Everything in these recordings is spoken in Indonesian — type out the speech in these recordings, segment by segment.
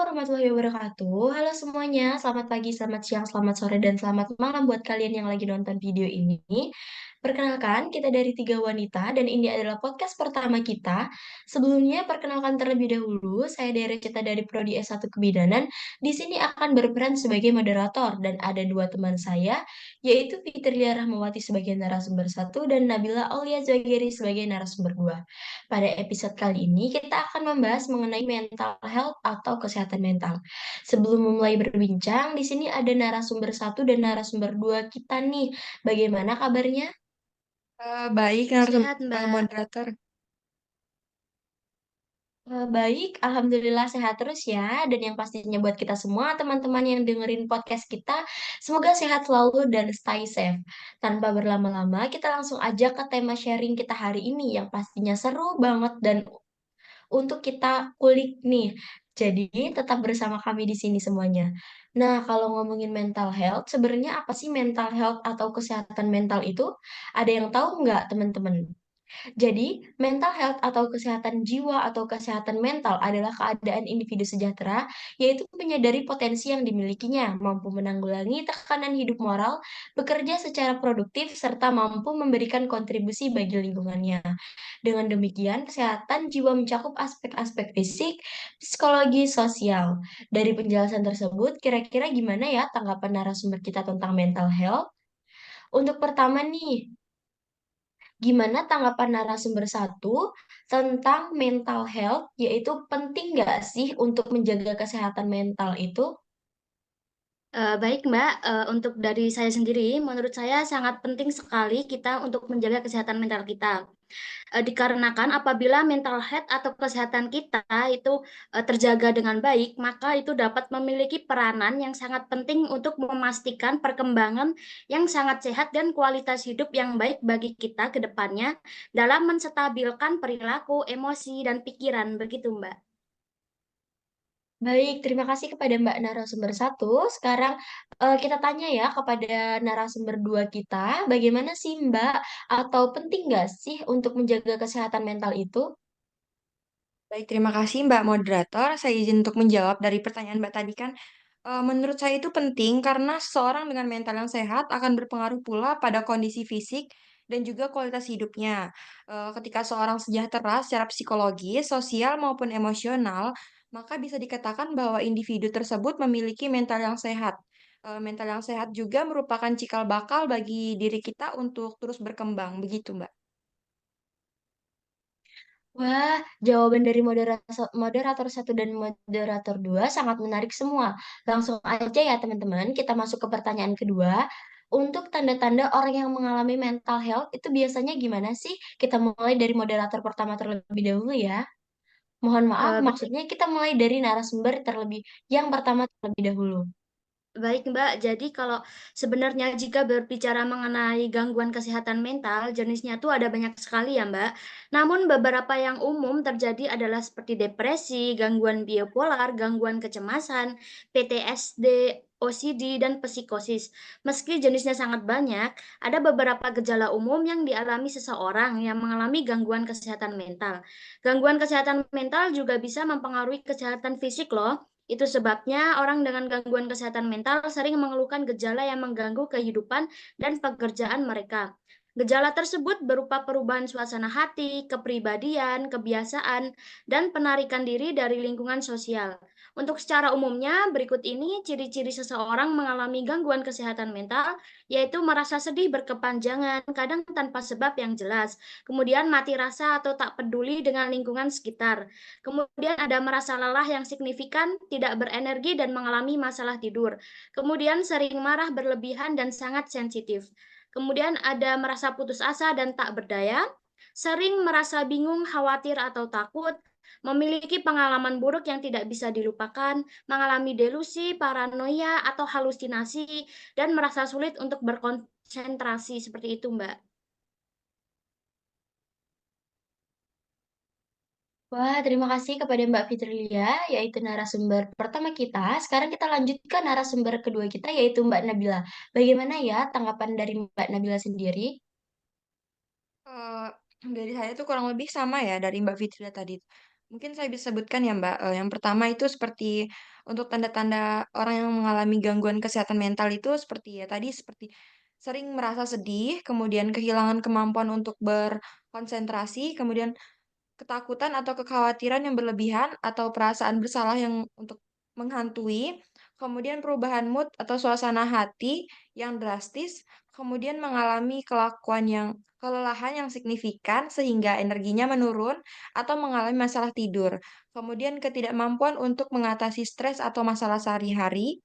warahmatullahi wabarakatuh. Halo semuanya, selamat pagi, selamat siang, selamat sore, dan selamat malam buat kalian yang lagi nonton video ini. Perkenalkan, kita dari tiga wanita dan ini adalah podcast pertama kita. Sebelumnya, perkenalkan terlebih dahulu, saya dari Cita dari Prodi S1 Kebidanan. Di sini akan berperan sebagai moderator dan ada dua teman saya, yaitu Fitria Rahmawati sebagai narasumber satu dan Nabila Aulia Zagiri sebagai narasumber dua. Pada episode kali ini, kita akan membahas mengenai mental health atau kesehatan mental. Sebelum memulai berbincang, di sini ada narasumber satu dan narasumber dua kita nih. Bagaimana kabarnya? Baik, Sehat, Mbak. moderator. Baik, alhamdulillah sehat terus ya. Dan yang pastinya buat kita semua, teman-teman yang dengerin podcast kita, semoga sehat selalu dan stay safe. Tanpa berlama-lama, kita langsung aja ke tema sharing kita hari ini yang pastinya seru banget dan untuk kita kulik nih. Jadi, tetap bersama kami di sini semuanya. Nah, kalau ngomongin mental health, sebenarnya apa sih mental health atau kesehatan mental itu? Ada yang tahu nggak, teman-teman? Jadi, mental health atau kesehatan jiwa atau kesehatan mental adalah keadaan individu sejahtera, yaitu menyadari potensi yang dimilikinya, mampu menanggulangi tekanan hidup moral, bekerja secara produktif, serta mampu memberikan kontribusi bagi lingkungannya. Dengan demikian, kesehatan jiwa mencakup aspek-aspek fisik, psikologi, sosial. Dari penjelasan tersebut, kira-kira gimana ya tanggapan narasumber kita tentang mental health? Untuk pertama nih, gimana tanggapan narasumber satu tentang mental health, yaitu penting nggak sih untuk menjaga kesehatan mental itu? Baik, Mbak. Untuk dari saya sendiri, menurut saya sangat penting sekali kita untuk menjaga kesehatan mental kita. Dikarenakan apabila mental health atau kesehatan kita itu terjaga dengan baik, maka itu dapat memiliki peranan yang sangat penting untuk memastikan perkembangan yang sangat sehat dan kualitas hidup yang baik bagi kita ke depannya dalam menstabilkan perilaku, emosi, dan pikiran. Begitu, Mbak. Baik, terima kasih kepada Mbak narasumber satu. Sekarang kita tanya ya kepada narasumber dua kita, bagaimana sih Mbak atau penting nggak sih untuk menjaga kesehatan mental itu? Baik, terima kasih Mbak moderator. Saya izin untuk menjawab dari pertanyaan Mbak tadi kan. Menurut saya itu penting karena seseorang dengan mental yang sehat akan berpengaruh pula pada kondisi fisik dan juga kualitas hidupnya. Ketika seorang sejahtera secara psikologis, sosial maupun emosional, maka bisa dikatakan bahwa individu tersebut memiliki mental yang sehat. Mental yang sehat juga merupakan cikal bakal bagi diri kita untuk terus berkembang, begitu Mbak. Wah, jawaban dari moderator satu dan moderator dua sangat menarik semua. Langsung aja ya teman-teman, kita masuk ke pertanyaan kedua. Untuk tanda-tanda orang yang mengalami mental health itu biasanya gimana sih? Kita mulai dari moderator pertama terlebih dahulu ya. Mohon maaf, Baik. maksudnya kita mulai dari narasumber yang pertama terlebih dahulu. Baik, Mbak. Jadi kalau sebenarnya jika berbicara mengenai gangguan kesehatan mental, jenisnya tuh ada banyak sekali ya, Mbak. Namun beberapa yang umum terjadi adalah seperti depresi, gangguan bipolar, gangguan kecemasan, PTSD, OCD, dan psikosis. Meski jenisnya sangat banyak, ada beberapa gejala umum yang dialami seseorang yang mengalami gangguan kesehatan mental. Gangguan kesehatan mental juga bisa mempengaruhi kesehatan fisik loh. Itu sebabnya orang dengan gangguan kesehatan mental sering mengeluhkan gejala yang mengganggu kehidupan dan pekerjaan mereka. Gejala tersebut berupa perubahan suasana hati, kepribadian, kebiasaan, dan penarikan diri dari lingkungan sosial. Untuk secara umumnya, berikut ini ciri-ciri seseorang mengalami gangguan kesehatan mental, yaitu merasa sedih berkepanjangan, kadang tanpa sebab yang jelas, kemudian mati rasa atau tak peduli dengan lingkungan sekitar. Kemudian ada merasa lelah yang signifikan, tidak berenergi dan mengalami masalah tidur. Kemudian sering marah berlebihan dan sangat sensitif. Kemudian ada merasa putus asa dan tak berdaya, sering merasa bingung, khawatir atau takut, memiliki pengalaman buruk yang tidak bisa dilupakan, mengalami delusi, paranoia atau halusinasi, dan merasa sulit untuk berkonsentrasi seperti itu, Mbak. Wah, terima kasih kepada Mbak Fitrilia, yaitu narasumber pertama kita. Sekarang kita lanjut ke narasumber kedua kita, yaitu Mbak Nabila. Bagaimana ya tanggapan dari Mbak Nabila sendiri? Eee, dari saya tuh kurang lebih sama ya dari Mbak Fitria tadi. Mungkin saya bisa sebutkan ya, Mbak, yang pertama itu seperti untuk tanda-tanda orang yang mengalami gangguan kesehatan mental itu seperti ya tadi, seperti sering merasa sedih, kemudian kehilangan kemampuan untuk berkonsentrasi, kemudian ketakutan atau kekhawatiran yang berlebihan atau perasaan bersalah yang untuk menghantui, kemudian perubahan mood atau suasana hati yang drastis, kemudian mengalami kelakuan yang kelelahan yang signifikan sehingga energinya menurun atau mengalami masalah tidur. Kemudian ketidakmampuan untuk mengatasi stres atau masalah sehari-hari,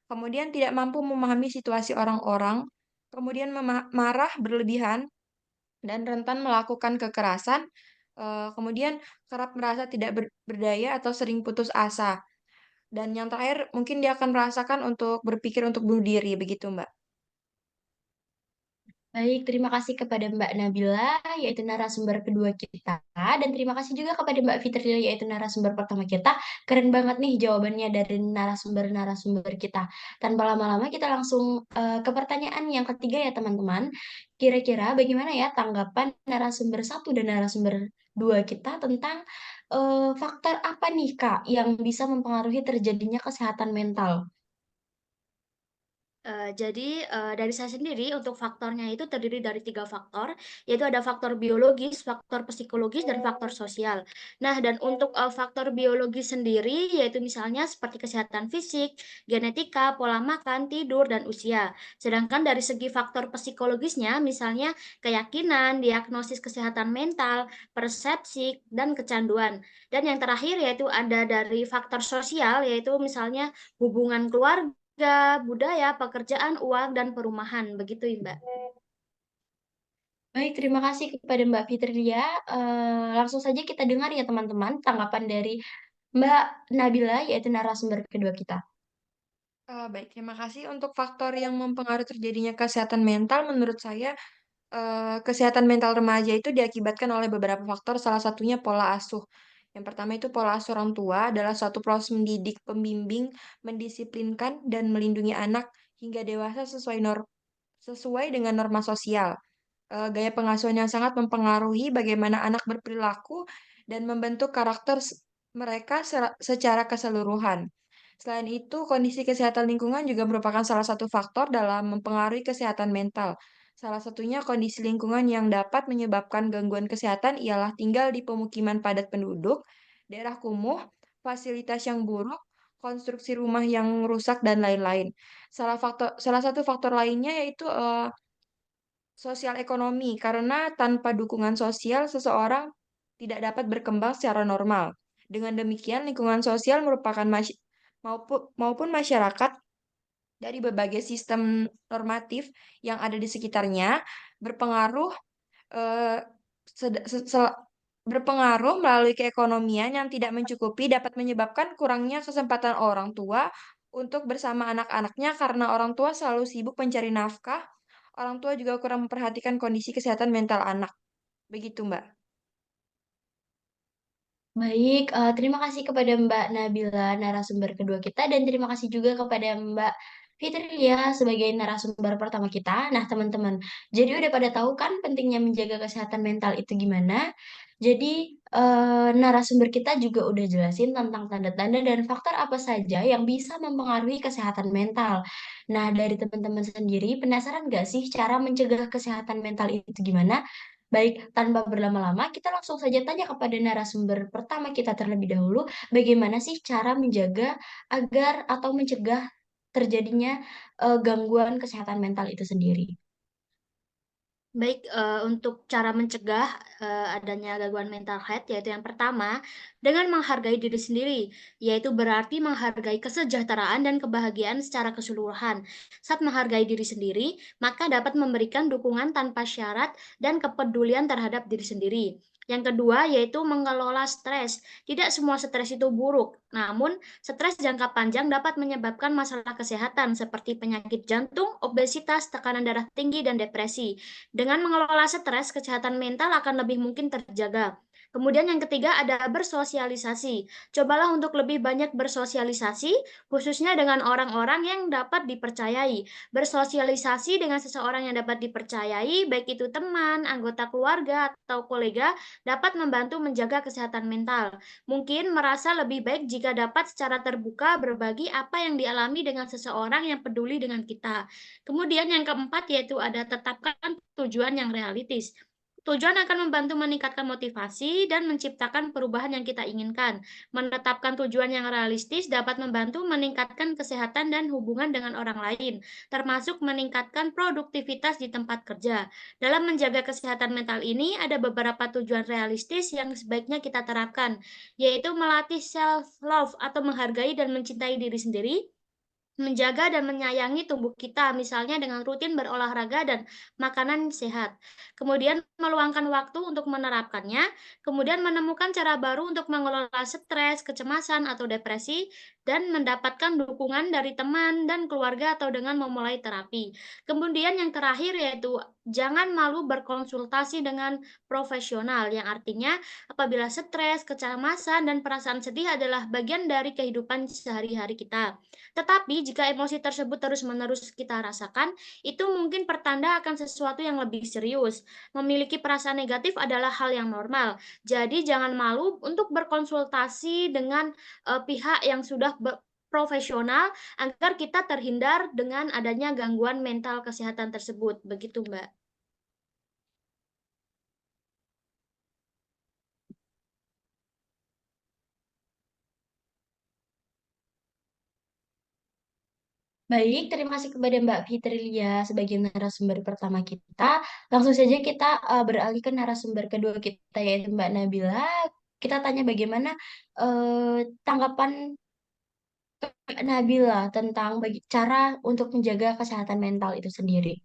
kemudian tidak mampu memahami situasi orang-orang, kemudian marah berlebihan dan rentan melakukan kekerasan, kemudian kerap merasa tidak berdaya atau sering putus asa. Dan yang terakhir mungkin dia akan merasakan untuk berpikir untuk bunuh diri, begitu, Mbak. Baik, terima kasih kepada Mbak Nabila, yaitu narasumber kedua kita, dan terima kasih juga kepada Mbak Fitri, yaitu narasumber pertama kita. Keren banget nih jawabannya dari narasumber-narasumber kita. Tanpa lama-lama, kita langsung ke pertanyaan yang ketiga ya teman-teman. Kira-kira bagaimana ya tanggapan narasumber satu dan narasumber dua kita tentang faktor apa nih Kak yang bisa mempengaruhi terjadinya kesehatan mental? Dari saya sendiri untuk faktornya itu terdiri dari 3 faktor, yaitu ada faktor biologis, faktor psikologis, dan faktor sosial. Nah, dan untuk, faktor biologis sendiri yaitu misalnya seperti kesehatan fisik, genetika, pola makan, tidur, dan usia. Sedangkan dari segi faktor psikologisnya misalnya keyakinan, diagnosis kesehatan mental, persepsi, dan kecanduan. Dan yang terakhir yaitu ada dari faktor sosial yaitu misalnya hubungan keluarga, budaya, pekerjaan, uang, dan perumahan, begitu ya, Mbak. Baik, terima kasih kepada Mbak Fitria. Langsung saja kita dengar ya teman-teman tanggapan dari Mbak Nabila, yaitu narasumber kedua kita. Baik, terima kasih. Untuk faktor yang mempengaruhi terjadinya kesehatan mental, menurut saya, kesehatan mental remaja itu diakibatkan oleh beberapa faktor, salah satunya pola asuh. Yang pertama itu pola asuh orang tua adalah suatu proses mendidik, pembimbing, mendisiplinkan, dan melindungi anak hingga dewasa sesuai dengan norma sosial. Gaya pengasuhan yang sangat mempengaruhi bagaimana anak berperilaku dan membentuk karakter mereka secara keseluruhan. Selain itu, kondisi kesehatan lingkungan juga merupakan salah satu faktor dalam mempengaruhi kesehatan mental. Salah satunya kondisi lingkungan yang dapat menyebabkan gangguan kesehatan ialah tinggal di pemukiman padat penduduk, daerah kumuh, fasilitas yang buruk, konstruksi rumah yang rusak, dan lain-lain. Salah satu faktor lainnya yaitu sosial ekonomi, karena tanpa dukungan sosial, seseorang tidak dapat berkembang secara normal. Dengan demikian, lingkungan sosial merupakan maupun masyarakat dari berbagai sistem normatif yang ada di sekitarnya berpengaruh eh, sed- se- se- berpengaruh melalui keekonomian yang tidak mencukupi dapat menyebabkan kurangnya kesempatan orang tua untuk bersama anak-anaknya karena orang tua selalu sibuk mencari nafkah. Orang tua juga kurang memperhatikan kondisi kesehatan mental anak. Begitu, Mbak. Baik, terima kasih kepada Mbak Nabila, narasumber kedua kita, dan terima kasih juga kepada Mbak Fitria sebagai narasumber pertama kita. Nah, teman-teman, jadi udah pada tahu kan pentingnya menjaga kesehatan mental itu gimana? Jadi, narasumber kita juga udah jelasin tentang tanda-tanda dan faktor apa saja yang bisa mempengaruhi kesehatan mental. Nah, dari teman-teman sendiri, penasaran nggak sih cara mencegah kesehatan mental itu gimana? Baik, tanpa berlama-lama, kita langsung saja tanya kepada narasumber pertama kita terlebih dahulu, bagaimana sih cara menjaga agar atau mencegah terjadinya gangguan kesehatan mental itu sendiri? Baik, untuk cara mencegah, adanya gangguan mental health, yaitu yang pertama, dengan menghargai diri sendiri, yaitu berarti menghargai kesejahteraan dan kebahagiaan secara keseluruhan. Saat menghargai diri sendiri, maka dapat memberikan dukungan tanpa syarat dan kepedulian terhadap diri sendiri. Yang kedua, yaitu mengelola stres. Tidak semua stres itu buruk, namun stres jangka panjang dapat menyebabkan masalah kesehatan seperti penyakit jantung, obesitas, tekanan darah tinggi, dan depresi. Dengan mengelola stres, kesehatan mental akan lebih mungkin terjaga. Kemudian yang ketiga ada bersosialisasi. Cobalah untuk lebih banyak bersosialisasi, khususnya dengan orang-orang yang dapat dipercayai. Bersosialisasi dengan seseorang yang dapat dipercayai, baik itu teman, anggota keluarga, atau kolega, dapat membantu menjaga kesehatan mental. Mungkin merasa lebih baik jika dapat secara terbuka berbagi apa yang dialami dengan seseorang yang peduli dengan kita. Kemudian yang keempat yaitu ada tetapkan tujuan yang realistis. Tujuan akan membantu meningkatkan motivasi dan menciptakan perubahan yang kita inginkan. Menetapkan tujuan yang realistis dapat membantu meningkatkan kesehatan dan hubungan dengan orang lain, termasuk meningkatkan produktivitas di tempat kerja. Dalam menjaga kesehatan mental ini, ada beberapa tujuan realistis yang sebaiknya kita terapkan, yaitu melatih self-love atau menghargai dan mencintai diri sendiri, menjaga dan menyayangi tubuh kita, misalnya dengan rutin berolahraga dan makanan sehat. Kemudian meluangkan waktu untuk menerapkannya, kemudian menemukan cara baru untuk mengelola stres, kecemasan, atau depresi, dan mendapatkan dukungan dari teman dan keluarga atau dengan memulai terapi. Kemudian yang terakhir yaitu jangan malu berkonsultasi dengan profesional, yang artinya apabila stres, kecemasan, dan perasaan sedih adalah bagian dari kehidupan sehari-hari kita. Tetapi jika emosi tersebut terus-menerus kita rasakan, itu mungkin pertanda akan sesuatu yang lebih serius. Memiliki perasaan negatif adalah hal yang normal. Jadi jangan malu untuk berkonsultasi dengan pihak yang sudah profesional agar kita terhindar dengan adanya gangguan mental kesehatan tersebut. Begitu, Mbak. Baik, terima kasih kepada Mbak Fitrilia sebagai narasumber pertama kita. Langsung saja kita beralih ke narasumber kedua kita yaitu Mbak Nabila. Kita tanya bagaimana tanggapan Mbak Nabila tentang cara untuk menjaga kesehatan mental itu sendiri.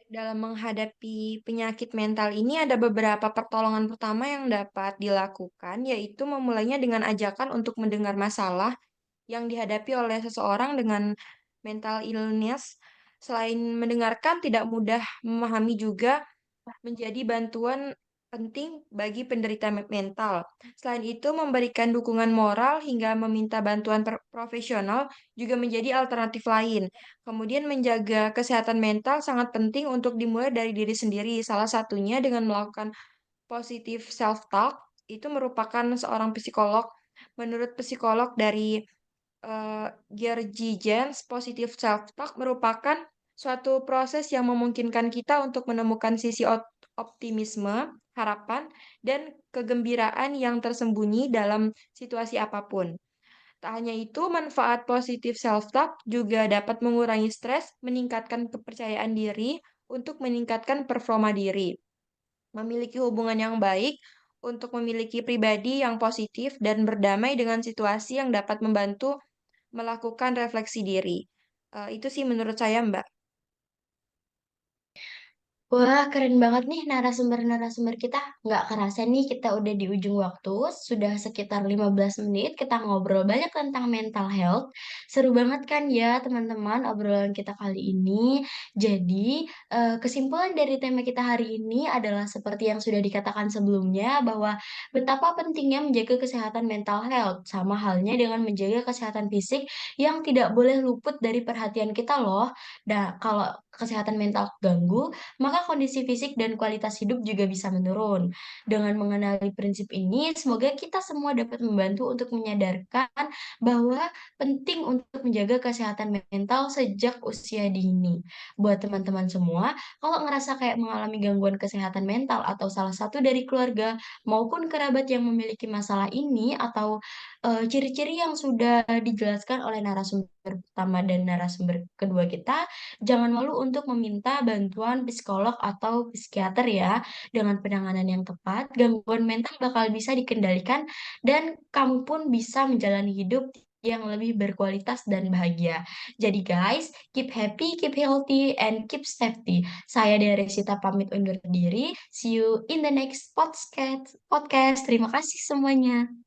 Dalam menghadapi penyakit mental ini ada beberapa pertolongan pertama yang dapat dilakukan, yaitu memulainya dengan ajakan untuk mendengar masalah yang dihadapi oleh seseorang dengan mental illness. Selain mendengarkan, tidak mudah memahami juga menjadi bantuan penting bagi penderita mental. Selain itu, memberikan dukungan moral hingga meminta bantuan profesional juga menjadi alternatif lain. Kemudian menjaga kesehatan mental sangat penting untuk dimulai dari diri sendiri. Salah satunya dengan melakukan positive self-talk, itu merupakan seorang psikolog. Menurut psikolog dari Giergy Jens, positive self-talk merupakan suatu proses yang memungkinkan kita untuk menemukan sisi optimisme, harapan, dan kegembiraan yang tersembunyi dalam situasi apapun. Tak hanya itu, manfaat positive self-talk juga dapat mengurangi stres, meningkatkan kepercayaan diri, untuk meningkatkan performa diri. Memiliki hubungan yang baik untuk memiliki pribadi yang positif dan berdamai dengan situasi yang dapat membantu melakukan refleksi diri. Itu sih menurut saya, Mbak. Wah, keren banget nih narasumber-narasumber kita. Nggak kerasa nih kita udah di ujung waktu. Sudah sekitar 15 menit kita ngobrol banyak tentang mental health. Seru banget kan ya teman-teman obrolan kita kali ini. Jadi, kesimpulan dari tema kita hari ini adalah seperti yang sudah dikatakan sebelumnya bahwa betapa pentingnya menjaga kesehatan mental health. Sama halnya dengan menjaga kesehatan fisik yang tidak boleh luput dari perhatian kita loh. Nah, kalau kesehatan mental ganggu, maka kondisi fisik dan kualitas hidup juga bisa menurun. Dengan mengenali prinsip ini, semoga kita semua dapat membantu untuk menyadarkan bahwa penting untuk menjaga kesehatan mental sejak usia dini. Buat teman-teman semua, kalau ngerasa kayak mengalami gangguan kesehatan mental atau salah satu dari keluarga maupun kerabat yang memiliki masalah ini atau ciri-ciri yang sudah dijelaskan oleh narasumber pertama dan narasumber kedua kita, jangan malu untuk meminta bantuan psikolog atau psikiater ya. Dengan penanganan yang tepat, gangguan mental bakal bisa dikendalikan dan kamu pun bisa menjalani hidup yang lebih berkualitas dan bahagia. Jadi guys, keep happy, keep healthy, and keep safety. Saya dari Sita pamit undur diri. See you in the next podcast. Terima kasih semuanya.